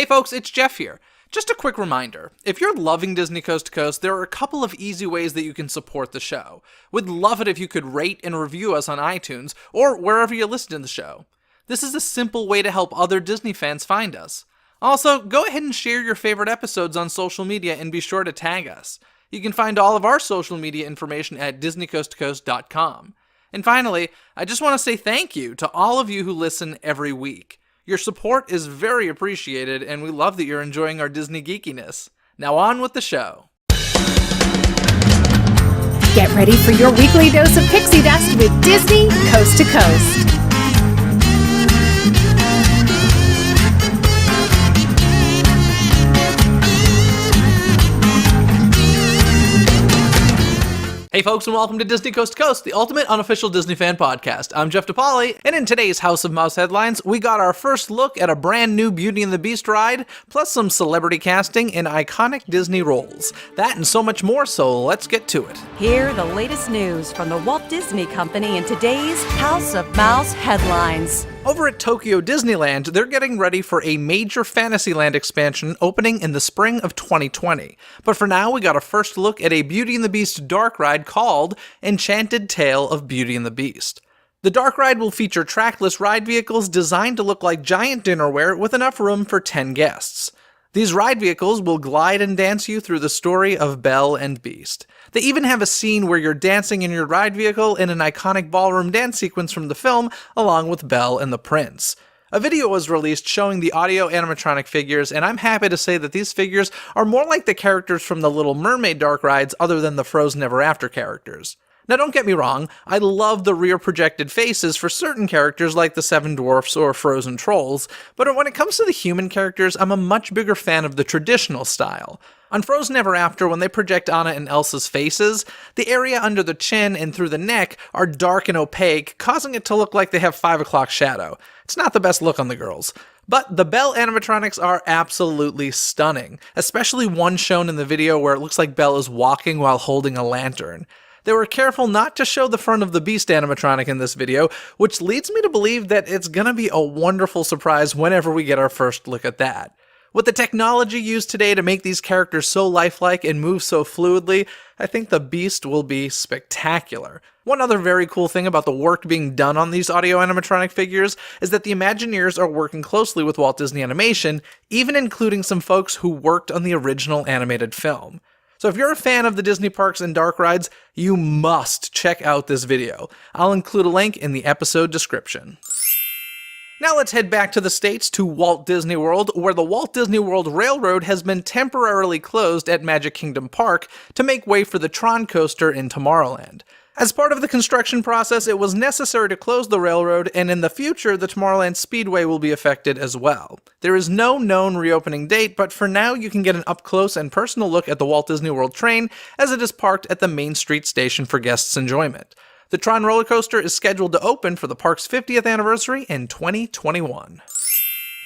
folks, it's Jeff here. Just a quick reminder, if you're loving Disney Coast to Coast, there are a couple of easy ways that you can support the show. We'd love it if you could rate and review us on iTunes, or wherever you listen to the show. This is a simple way to help other Disney fans find us. Also, go ahead and share your favorite episodes on social media and be sure to tag us. You can find all of our social media information at DisneyCoastToCoast.com. And finally, I just want to say thank you to all of you who listen every week. Your support is very appreciated, and we love that you're enjoying our Disney geekiness. Now on with the show. Get ready for your weekly dose of pixie dust with Disney Coast to Coast. Hey folks, and welcome to Disney Coast to Coast, the ultimate unofficial Disney fan podcast. I'm Jeff DePaoli, and in today's House of Mouse headlines, we got our first look at a brand new Beauty and the Beast ride, plus some celebrity casting in iconic Disney roles. That and so much more, so let's get to it. Hear the latest news from the Walt Disney Company in today's House of Mouse headlines. Over at Tokyo Disneyland, they're getting ready for a major Fantasyland expansion opening in the spring of 2020. But for now, we got a first look at a Beauty and the Beast dark ride called Enchanted Tale of Beauty and the Beast. The dark ride will feature trackless ride vehicles designed to look like giant dinnerware with enough room for 10 guests. These ride vehicles will glide and dance you through the story of Belle and Beast. They even have a scene where you're dancing in your ride vehicle in an iconic ballroom dance sequence from the film, along with Belle and the Prince. A video was released showing the audio animatronic figures, and I'm happy to say that these figures are more like the characters from the Little Mermaid dark rides other than the Frozen Ever After characters. Now don't get me wrong, I love the rear projected faces for certain characters like the Seven Dwarfs or Frozen Trolls, but when it comes to the human characters, I'm a much bigger fan of the traditional style. On Frozen Ever After, when they project Anna and Elsa's faces, the area under the chin and through the neck are dark and opaque, causing it to look like they have 5 o'clock shadow. It's not the best look on the girls. But the Belle animatronics are absolutely stunning, especially one shown in the video where it looks like Belle is walking while holding a lantern. They were careful not to show the front of the Beast animatronic in this video, which leads me to believe that it's gonna be a wonderful surprise whenever we get our first look at that. With the technology used today to make these characters so lifelike and move so fluidly, I think the Beast will be spectacular. One other very cool thing about the work being done on these audio animatronic figures is that the Imagineers are working closely with Walt Disney Animation, even including some folks who worked on the original animated film. So if you're a fan of the Disney parks and dark rides, you must check out this video. I'll include a link in the episode description. Now let's head back to the States to Walt Disney World, where the Walt Disney World Railroad has been temporarily closed at Magic Kingdom Park to make way for the Tron coaster in Tomorrowland. As part of the construction process, it was necessary to close the railroad, and in the future, the Tomorrowland Speedway will be affected as well. There is no known reopening date, but for now you can get an up-close and personal look at the Walt Disney World train as it is parked at the Main Street station for guests' enjoyment. The Tron roller coaster is scheduled to open for the park's 50th anniversary in 2021.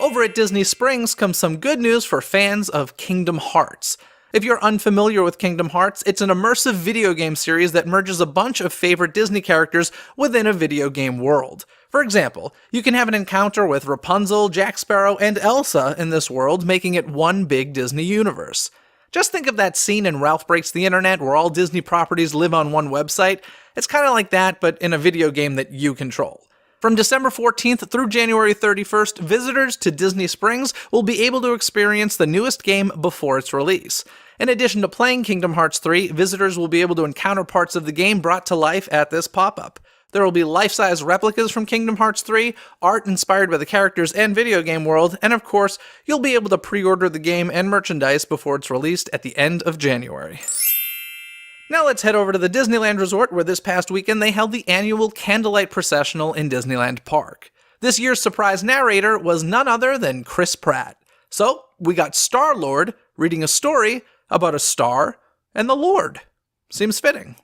Over at Disney Springs comes some good news for fans of Kingdom Hearts. If you're unfamiliar with Kingdom Hearts, it's an immersive video game series that merges a bunch of favorite Disney characters within a video game world. For example, you can have an encounter with Rapunzel, Jack Sparrow, and Elsa in this world, making it one big Disney universe. Just think of that scene in Ralph Breaks the Internet where all Disney properties live on one website. It's kind of like that, but in a video game that you control. From December 14th through January 31st, visitors to Disney Springs will be able to experience the newest game before its release. In addition to playing Kingdom Hearts 3, visitors will be able to encounter parts of the game brought to life at this pop-up. There will be life-size replicas from Kingdom Hearts 3, art inspired by the characters and video game world, and of course, you'll be able to pre-order the game and merchandise before it's released at the end of January. Now let's head over to the Disneyland Resort, where this past weekend they held the annual Candlelight Processional in Disneyland Park. This year's surprise narrator was none other than Chris Pratt. So, we got Star-Lord reading a story about a star and the Lord. Seems fitting.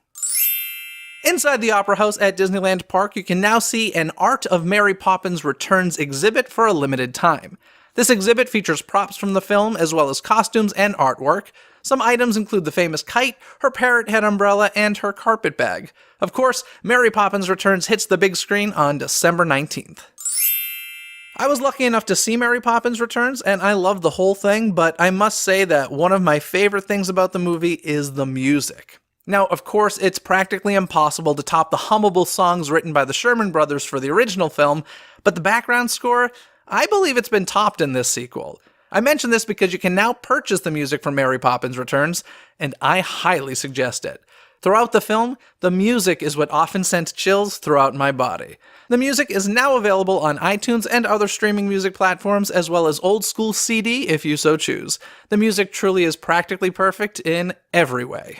Inside the Opera House at Disneyland Park, you can now see an Art of Mary Poppins Returns exhibit for a limited time. This exhibit features props from the film as well as costumes and artwork. Some items include the famous kite, her parrot head umbrella, and her carpet bag. Of course, Mary Poppins Returns hits the big screen on December 19th. I was lucky enough to see Mary Poppins Returns, and I loved the whole thing, but I must say that one of my favorite things about the movie is the music. Now, of course, it's practically impossible to top the hummable songs written by the Sherman Brothers for the original film, but the background score, I believe it's been topped in this sequel. I mention this because you can now purchase the music from Mary Poppins Returns, and I highly suggest it. Throughout the film, the music is what often sent chills throughout my body. The music is now available on iTunes and other streaming music platforms, as well as old school CD if you so choose. The music truly is practically perfect in every way.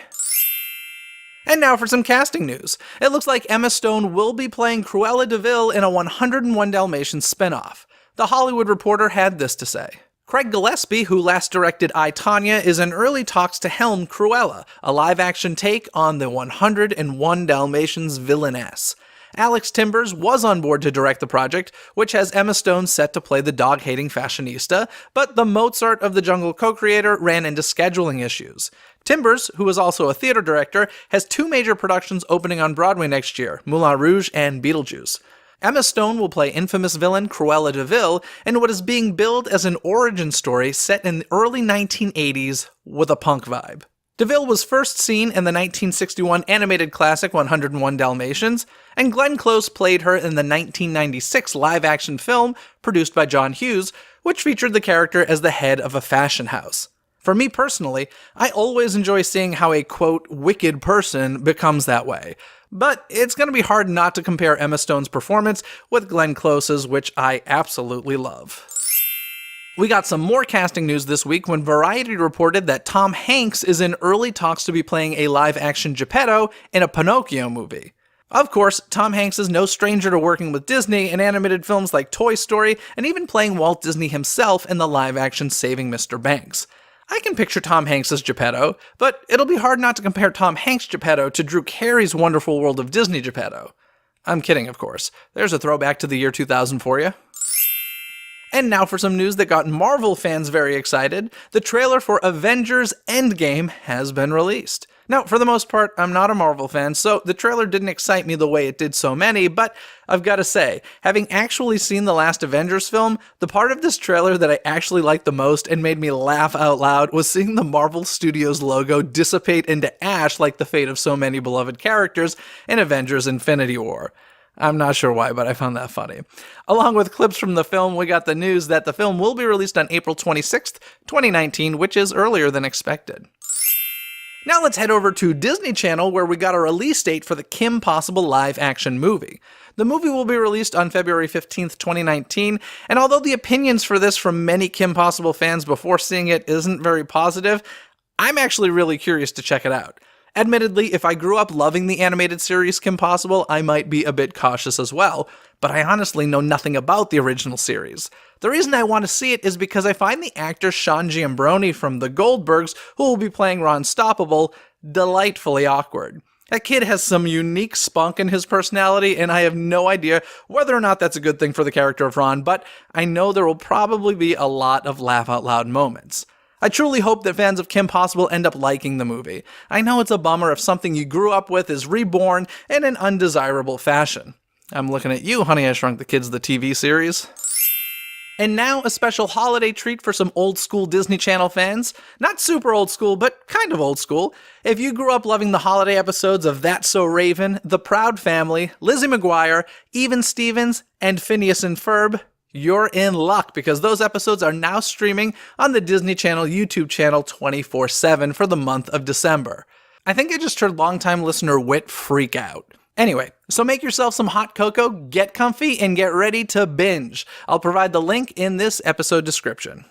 And now for some casting news. It looks like Emma Stone will be playing Cruella de Vil in a 101 Dalmatians spinoff. The Hollywood Reporter had this to say. Craig Gillespie, who last directed I, Tonya, is in early talks to helm Cruella, a live-action take on the 101 Dalmatians villainess. Alex Timbers was on board to direct the project, which has Emma Stone set to play the dog-hating fashionista, but the Mozart of the Jungle co-creator ran into scheduling issues. Timbers, who is also a theater director, has 2 major productions opening on Broadway next year, Moulin Rouge and Beetlejuice. Emma Stone will play infamous villain Cruella de Vil in what is being billed as an origin story set in the early 1980s with a punk vibe. De Vil was first seen in the 1961 animated classic 101 Dalmatians, and Glenn Close played her in the 1996 live-action film produced by John Hughes, which featured the character as the head of a fashion house. For me personally, I always enjoy seeing how a, quote, wicked person becomes that way. But it's going to be hard not to compare Emma Stone's performance with Glenn Close's, which I absolutely love. We got some more casting news this week when Variety reported that Tom Hanks is in early talks to be playing a live-action Geppetto in a Pinocchio movie. Of course, Tom Hanks is no stranger to working with Disney in animated films like Toy Story and even playing Walt Disney himself in the live-action Saving Mr. Banks. I can picture Tom Hanks as Geppetto, but it'll be hard not to compare Tom Hanks' Geppetto to Drew Carey's Wonderful World of Disney Geppetto. I'm kidding, of course. There's a throwback to the year 2000 for you. And now for some news that got Marvel fans very excited. The trailer for Avengers Endgame has been released. Now, for the most part, I'm not a Marvel fan, so the trailer didn't excite me the way it did so many, but I've got to say, having actually seen the last Avengers film, the part of this trailer that I actually liked the most and made me laugh out loud was seeing the Marvel Studios logo dissipate into ash like the fate of so many beloved characters in Avengers Infinity War. I'm not sure why, but I found that funny. Along with clips from the film, we got the news that the film will be released on April 26th, 2019, which is earlier than expected. Now let's head over to Disney Channel, where we got a release date for the Kim Possible live-action movie. The movie will be released on February 15th, 2019, and although the opinions for this from many Kim Possible fans before seeing it isn't very positive, I'm actually really curious to check it out. Admittedly, if I grew up loving the animated series Kim Possible, I might be a bit cautious as well, but I honestly know nothing about the original series. The reason I want to see it is because I find the actor Sean Giambrone from The Goldbergs, who will be playing Ron Stoppable, delightfully awkward. That kid has some unique spunk in his personality, and I have no idea whether or not that's a good thing for the character of Ron, but I know there will probably be a lot of laugh-out-loud moments. I truly hope that fans of Kim Possible end up liking the movie. I know it's a bummer if something you grew up with is reborn in an undesirable fashion. I'm looking at you, Honey, I Shrunk the Kids, the TV series. And now a special holiday treat for some old school Disney Channel fans. Not super old school, but kind of old school. If you grew up loving the holiday episodes of That's So Raven, The Proud Family, Lizzie McGuire, Even Stevens, and Phineas and Ferb, you're in luck, because those episodes are now streaming on the Disney Channel YouTube channel 24/7 for the month of December. I think I just heard longtime listener Whit freak out. Anyway, so make yourself some hot cocoa, get comfy, and get ready to binge. I'll provide the link in this episode description.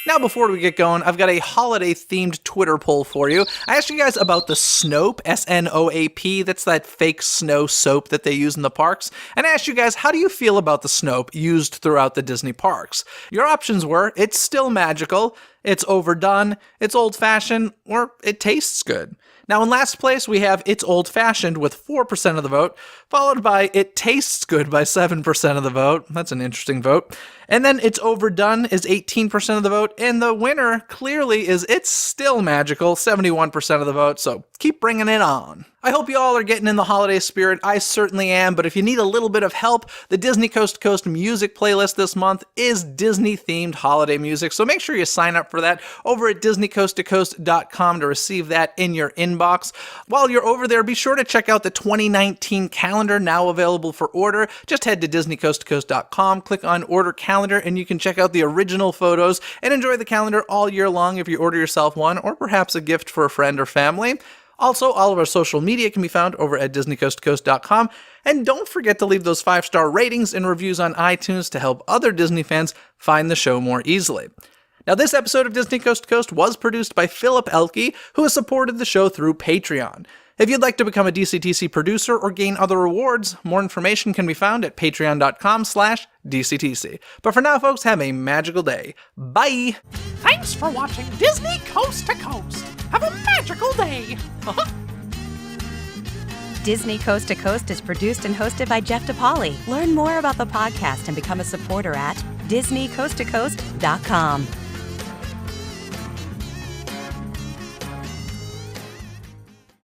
Now, before we get going, I've got a holiday-themed Twitter poll for you. I asked you guys about the Snope, S-N-O-A-P, that's that fake snow soap that they use in the parks, and I asked you guys, how do you feel about the Snope used throughout the Disney parks? Your options were, it's still magical, it's overdone, it's old-fashioned, or it tastes good. Now, in last place, we have It's Old-Fashioned with 4% of the vote, followed by It Tastes Good by 7% of the vote. That's an interesting vote. And then It's Overdone is 18% of the vote, and the winner clearly is It's Still Magical, 71% of the vote, so keep bringing it on. I hope you all are getting in the holiday spirit. I certainly am, but if you need a little bit of help, the Disney Coast to Coast music playlist this month is Disney-themed holiday music, so make sure you sign up for that over at DisneyCoastToCoast.com to receive that in your inbox. While you're over there, be sure to check out the 2019 calendar, now available for order. Just head to DisneyCoastToCoast.com, click on Order Calendar, and you can check out the original photos and enjoy the calendar all year long if you order yourself one, or perhaps a gift for a friend or family. Also, all of our social media can be found over at DisneyCoastToCoast.com, and don't forget to leave those 5-star ratings and reviews on iTunes to help other Disney fans find the show more easily. Now, this episode of Disney Coast to Coast was produced by Philip Elke, who has supported the show through Patreon. If you'd like to become a DCTC producer or gain other rewards, more information can be found at patreon.com/DCTC. But for now, folks, have a magical day. Bye! Thanks for watching Disney Coast to Coast. Have a magical day. Disney Coast to Coast is produced and hosted by Jeff DePaoli. Learn more about the podcast and become a supporter at DisneyCoastToCoast.com.